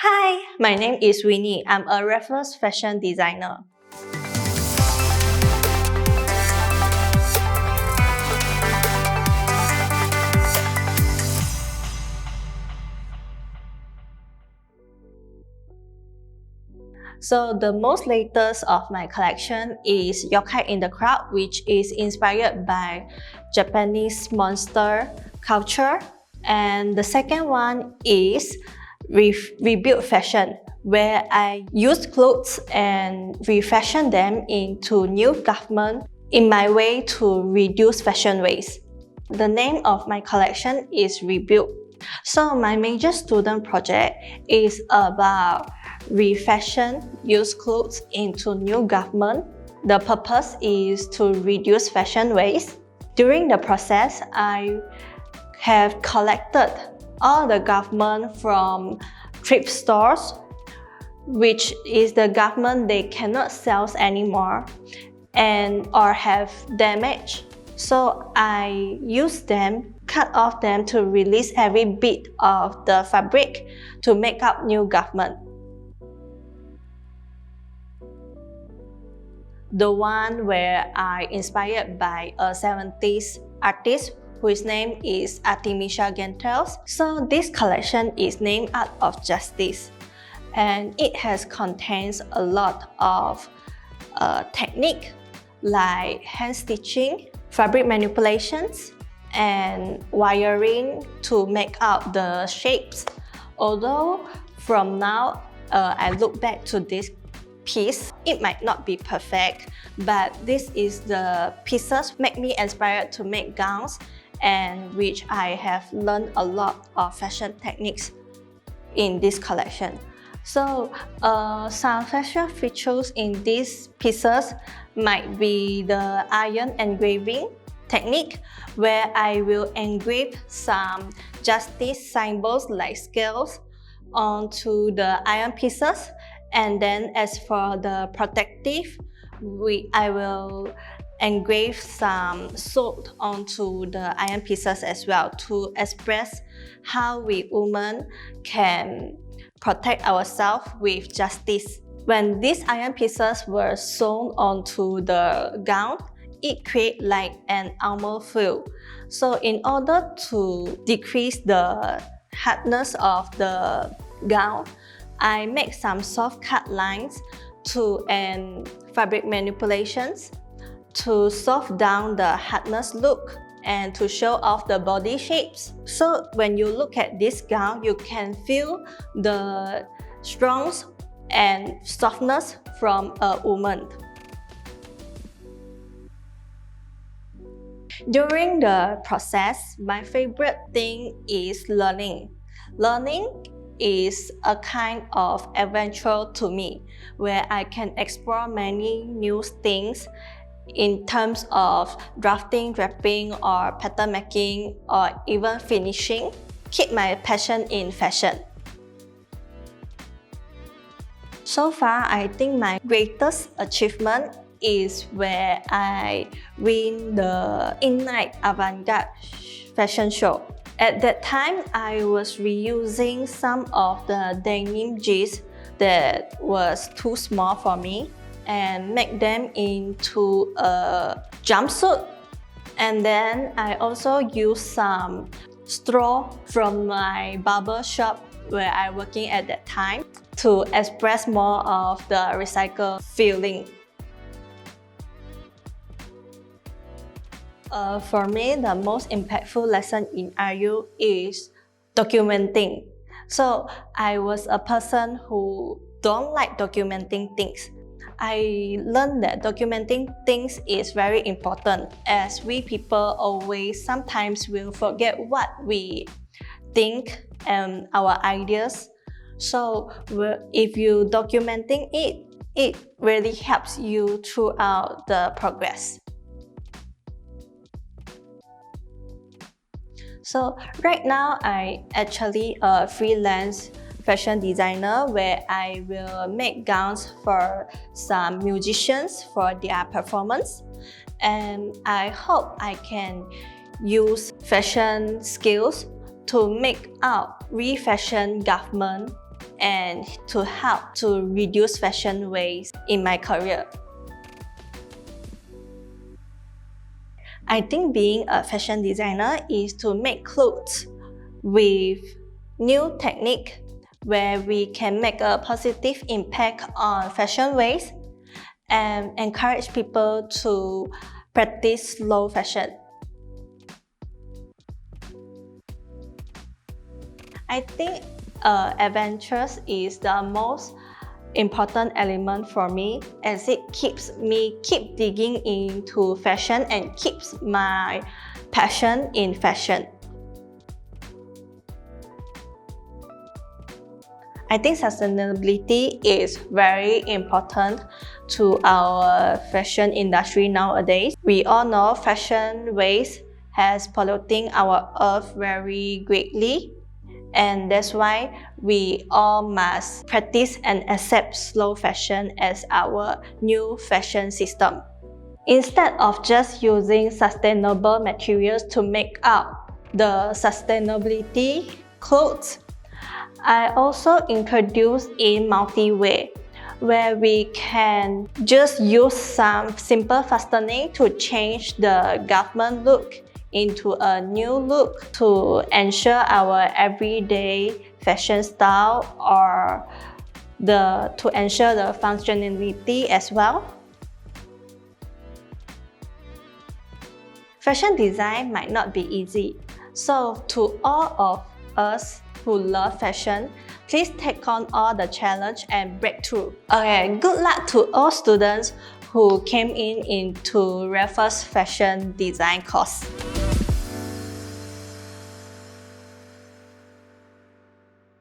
Hi, my name is Winnie. I'm a Raffles fashion designer. So the most latest of my collection is Yokai in the Crowd, which is inspired by Japanese monster culture. And the second one is Rebuild Fashion, where I use clothes and refashion them into new garments in my way to reduce fashion waste. The name of my collection is Rebuild. So my major student project is about refashion used clothes into new garment. The purpose is to reduce fashion waste. During the process, I have collected all the garment from thrift stores, which is the garment they cannot sell anymore and or have damage. So I use them, cut off them to release every bit of the fabric to make up new garment. The one where I inspired by a 70s artist whose name is Artemisia Gentiles. So this collection is named Art of Justice, and it has contains a lot of technique like hand stitching, fabric manipulations, and wiring to make out the shapes. Although from now I look back to this piece, it might not be perfect, but this is the pieces make me inspired to make gowns, and which I have learned a lot of fashion techniques in this collection. So some fashion features in these pieces might be the iron engraving technique, where I will engrave some justice symbols like scales onto the iron pieces. And then as for the protective, I will engrave some sword onto the iron pieces as well to express how we women can protect ourselves with justice. When these iron pieces were sewn onto the gown, it creates like an armor feel. So in order to decrease the hardness of the gown, I make some soft cut lines and fabric manipulations to soft down the hardness look and to show off the body shapes. So when you look at this gown, you can feel the strong and softness from a woman. During the process, my favorite thing is learning. Learning is a kind of adventure to me, where I can explore many new things in terms of drafting, wrapping, or pattern making, or even finishing. Keep my passion in fashion. So far, I think my greatest achievement is where I win the Ignite Avant-Garde fashion show. At that time, I was reusing some of the denim jeans that was too small for me and make them into a jumpsuit. And then I also used some straw from my barber shop where I working at that time to express more of the recycle feeling. For me, the most impactful lesson in RU is documenting. So I was a person who don't like documenting things. I learned that documenting things is very important, as we people always sometimes will forget what we think and our ideas. So if you documenting it, it really helps you throughout the progress. So right now, I actually a freelance fashion designer where I will make gowns for some musicians for their performance. And I hope I can use fashion skills to make out refashion garment and to help to reduce fashion waste in my career. I think being a fashion designer is to make clothes with new technique where we can make a positive impact on fashion waste and encourage people to practice slow fashion. I think adventures is the most important element for me, as it keeps me keep digging into fashion and keeps my passion in fashion. I think sustainability is very important to our fashion industry nowadays. We all know fashion waste has polluting our earth very greatly, and that's why we all must practice and accept slow fashion as our new fashion system. Instead of just using sustainable materials to make up the sustainability clothes, I also introduced in multi-way, where we can just use some simple fastening to change the government look into a new look to ensure our everyday fashion style or to ensure the functionality as well. Fashion design might not be easy, so to all of us who love fashion, please take on all the challenge and breakthrough. Okay, good luck to all students who came into Raffles fashion design course.